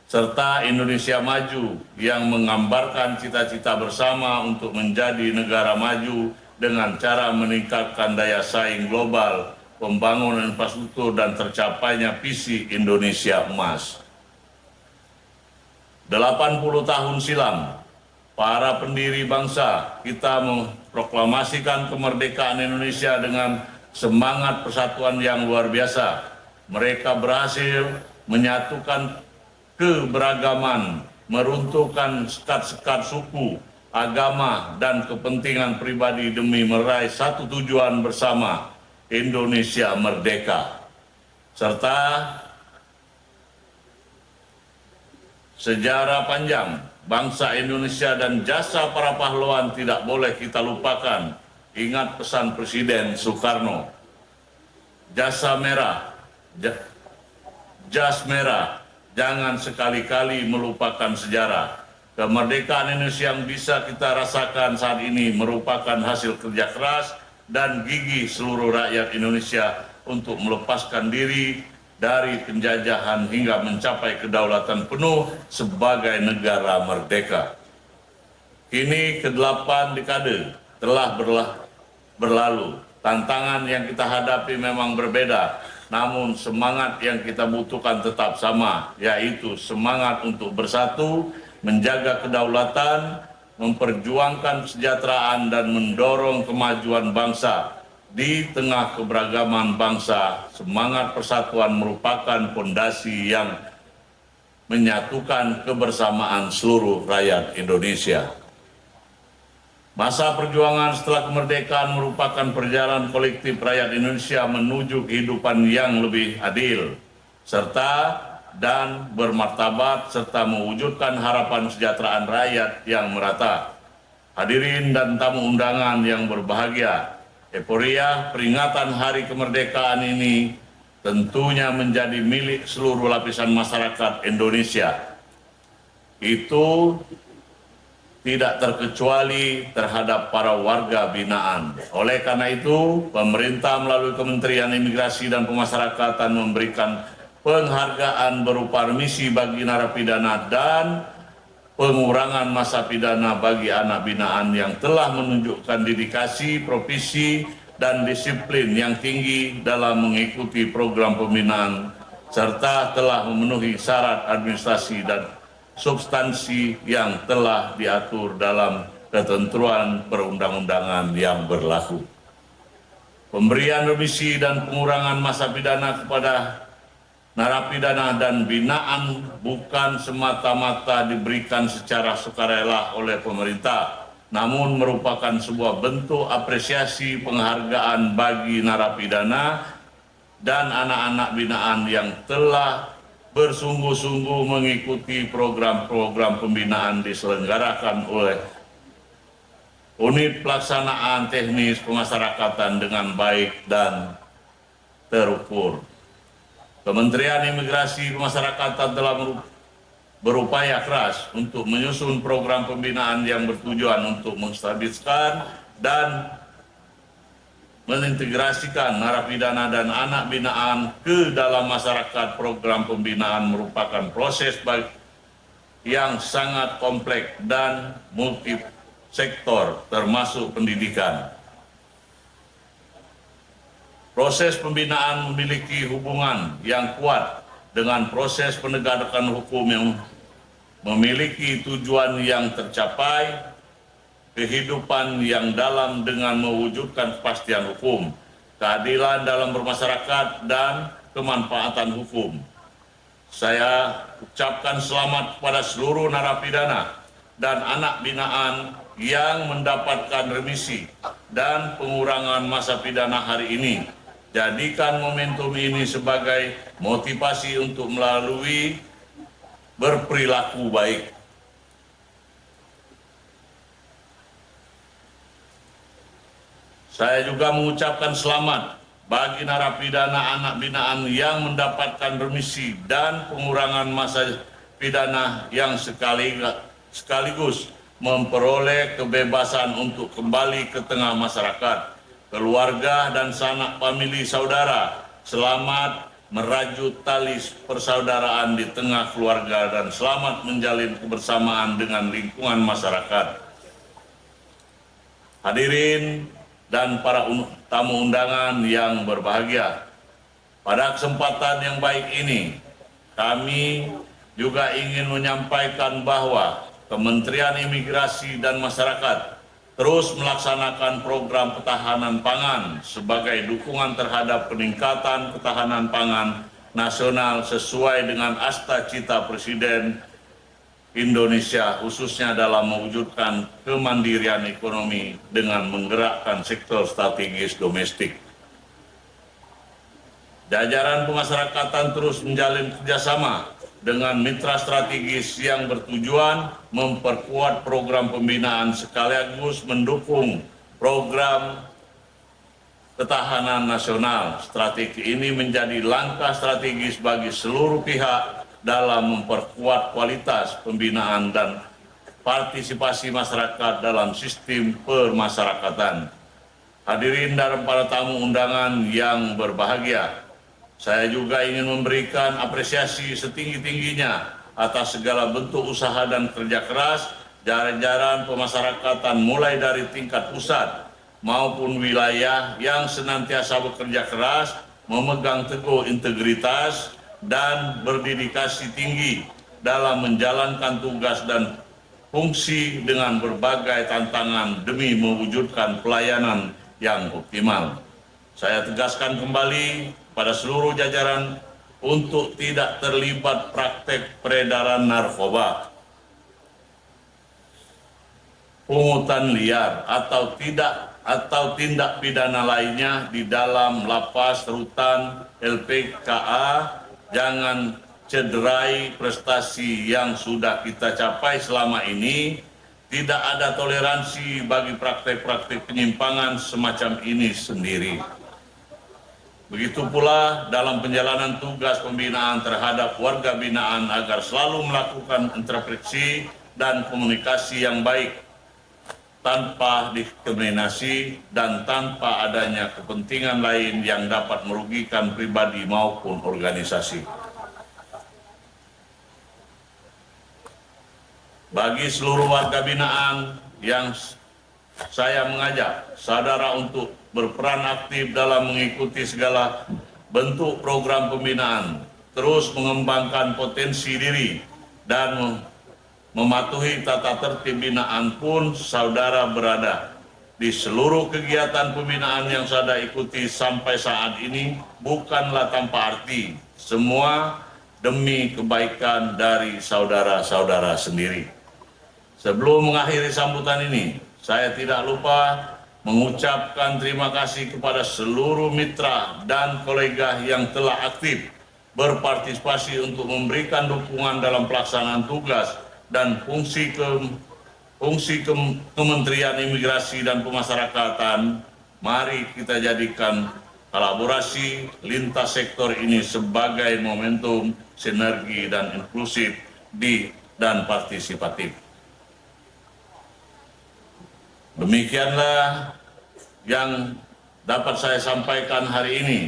Serta Indonesia Maju yang menggambarkan cita-cita bersama untuk menjadi negara maju dengan cara meningkatkan daya saing global, pembangunan infrastruktur, dan tercapainya visi Indonesia Emas. 80 tahun silam, para pendiri bangsa kita memproklamasikan kemerdekaan Indonesia dengan semangat persatuan yang luar biasa. Mereka berhasil menyatukan keberagaman, meruntuhkan sekat-sekat suku, agama, dan kepentingan pribadi demi meraih satu tujuan bersama, Indonesia merdeka. Serta sejarah panjang bangsa Indonesia dan jasa para pahlawan tidak boleh kita lupakan. Ingat pesan Presiden Soekarno, jas merah, jangan sekali-kali melupakan sejarah. Kemerdekaan Indonesia yang bisa kita rasakan saat ini merupakan hasil kerja keras dan gigih seluruh rakyat Indonesia untuk melepaskan diri dari penjajahan hingga mencapai kedaulatan penuh sebagai negara merdeka. Kini ke-8 dekade telah berlalu. Tantangan yang kita hadapi memang berbeda, namun semangat yang kita butuhkan tetap sama, yaitu semangat untuk bersatu, menjaga kedaulatan, memperjuangkan kesejahteraan, dan mendorong kemajuan bangsa. Di tengah keberagaman bangsa, semangat persatuan merupakan fondasi yang menyatukan kebersamaan seluruh rakyat Indonesia. Masa perjuangan setelah kemerdekaan merupakan perjalanan kolektif rakyat Indonesia menuju kehidupan yang lebih adil, dan bermartabat, serta mewujudkan harapan kesejahteraan rakyat yang merata. Hadirin dan tamu undangan yang berbahagia, euforia peringatan Hari Kemerdekaan ini tentunya menjadi milik seluruh lapisan masyarakat Indonesia. Itu tidak terkecuali terhadap para warga binaan. Oleh karena itu, pemerintah melalui Kementerian Imigrasi dan Pemasyarakatan memberikan penghargaan berupa remisi bagi narapidana dan pengurangan masa pidana bagi anak binaan yang telah menunjukkan dedikasi, profesi, dan disiplin yang tinggi dalam mengikuti program pembinaan, serta telah memenuhi syarat administrasi dan substansi yang telah diatur dalam ketentuan perundang-undangan yang berlaku. Pemberian remisi dan pengurangan masa pidana kepada narapidana dan binaan bukan semata-mata diberikan secara sukarela oleh pemerintah, namun merupakan sebuah bentuk apresiasi penghargaan bagi narapidana dan anak-anak binaan yang telah bersungguh-sungguh mengikuti program-program pembinaan diselenggarakan oleh unit pelaksanaan teknis pemasyarakatan dengan baik dan terukur. Kementerian Imigrasi Pemasyarakatan telah berupaya keras untuk menyusun program pembinaan yang bertujuan untuk menstabilkan dan mengintegrasikan narapidana dan anak binaan ke dalam masyarakat. Program pembinaan merupakan proses yang sangat kompleks dan multisektor termasuk pendidikan. Proses pembinaan memiliki hubungan yang kuat dengan proses penegakan hukum yang memiliki tujuan yang tercapai, kehidupan yang dalam dengan mewujudkan kepastian hukum, keadilan dalam bermasyarakat, dan kemanfaatan hukum. Saya ucapkan selamat kepada seluruh narapidana dan anak binaan yang mendapatkan remisi dan pengurangan masa pidana hari ini. Jadikan momentum ini sebagai motivasi untuk melalui berperilaku baik. Saya juga mengucapkan selamat bagi narapidana anak binaan yang mendapatkan remisi dan pengurangan masa pidana yang sekaligus memperoleh kebebasan untuk kembali ke tengah masyarakat. Keluarga dan sanak famili saudara selamat merajut tali persaudaraan di tengah keluarga dan selamat menjalin kebersamaan dengan lingkungan masyarakat. Hadirin dan para tamu undangan yang berbahagia, pada kesempatan yang baik ini kami juga ingin menyampaikan bahwa Kementerian Imigrasi dan Masyarakat terus melaksanakan program ketahanan pangan sebagai dukungan terhadap peningkatan ketahanan pangan nasional sesuai dengan asta cita Presiden Indonesia, khususnya dalam mewujudkan kemandirian ekonomi dengan menggerakkan sektor strategis domestik. Jajaran pemasyarakatan terus menjalin kerjasama dengan mitra strategis yang bertujuan memperkuat program pembinaan sekaligus mendukung program ketahanan nasional. Strategi ini menjadi langkah strategis bagi seluruh pihak dalam memperkuat kualitas pembinaan dan partisipasi masyarakat dalam sistem permasyarakatan. Hadirin dan para tamu undangan yang berbahagia, saya juga ingin memberikan apresiasi setinggi-tingginya atas segala bentuk usaha dan kerja keras jajaran pemasyarakatan mulai dari tingkat pusat maupun wilayah yang senantiasa bekerja keras, memegang teguh integritas dan berdedikasi tinggi dalam menjalankan tugas dan fungsi dengan berbagai tantangan demi mewujudkan pelayanan yang optimal. Saya tegaskan kembali pada seluruh jajaran untuk tidak terlibat praktek peredaran narkoba, pungutan liar atau tindak pidana lainnya di dalam lapas, rutan, LPKA. Jangan cederai prestasi yang sudah kita capai selama ini. Tidak ada toleransi bagi praktek-praktek penyimpangan semacam ini sendiri. Begitu pula dalam penjalanan tugas pembinaan terhadap warga binaan agar selalu melakukan interaksi dan komunikasi yang baik tanpa diskriminasi dan tanpa adanya kepentingan lain yang dapat merugikan pribadi maupun organisasi. Bagi seluruh warga binaan yang saya mengajak saudara untuk berperan aktif dalam mengikuti segala bentuk program pembinaan, terus mengembangkan potensi diri dan mematuhi tata tertib binaan pun saudara berada di seluruh kegiatan pembinaan yang saudara ikuti sampai saat ini bukanlah tanpa arti, semua demi kebaikan dari saudara-saudara sendiri. Sebelum mengakhiri sambutan ini, saya tidak lupa mengucapkan terima kasih kepada seluruh mitra dan kolega yang telah aktif berpartisipasi untuk memberikan dukungan dalam pelaksanaan tugas dan fungsi Kementerian Imigrasi dan Pemasyarakatan. Mari kita jadikan kolaborasi lintas sektor ini sebagai momentum sinergi dan inklusif dan partisipatif. Demikianlah yang dapat saya sampaikan hari ini.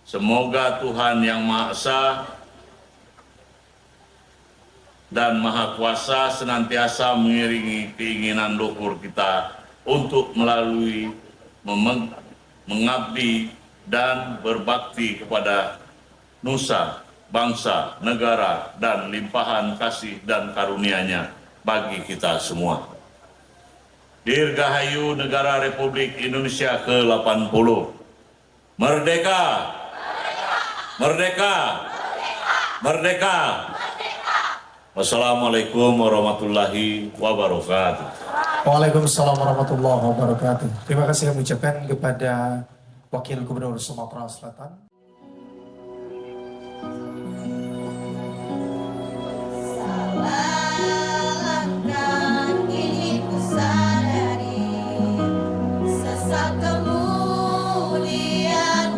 Semoga Tuhan Yang Maha Esa dan Maha Kuasa senantiasa mengiringi keinginan luhur kita untuk melalui mengabdi dan berbakti kepada nusa, bangsa, negara, dan limpahan kasih dan karunia-Nya bagi kita semua. Dirgahayu Negara Republik Indonesia ke-80. Merdeka! Merdeka! Merdeka! Wassalamualaikum warahmatullahi wabarakatuh. Waalaikumsalam warahmatullahi wabarakatuh. Terima kasih kami ucapkan kepada Wakil Gubernur Sumatera Selatan. Kemudian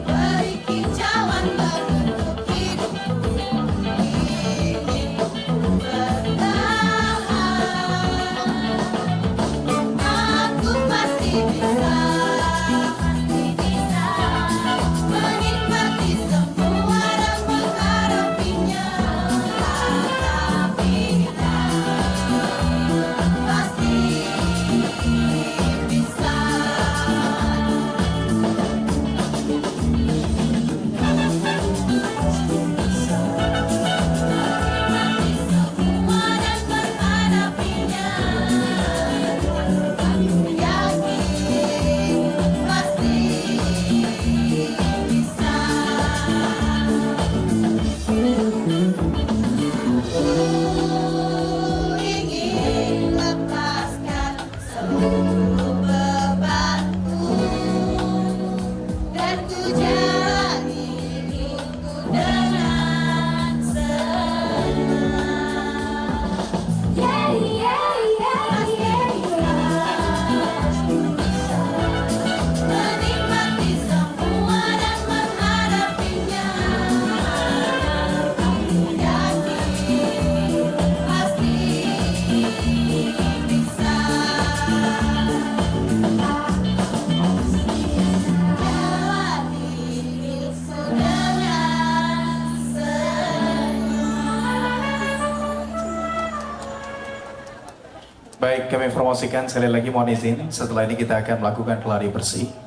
Beri kicauan berbentuk hidupku, ingin bertahan. Aku pasti bisa menikmati semua dan menghadapinya. Tapi pasti bisa. Semua dan menghadapinya. Aku yakin pasti bisa. Ku ingin lepaskan seluruh bebanku dan ku jalani hidupku dengan senang. Yeah, yeah, yeah, yeah, menikmati semua dan menghadapinya. Aku yakin pasti bisa. Jalani hidupku dengan senang. Baik, kami informasikan sekali lagi mohon izin, setelah ini kita akan melakukan kelari bersih.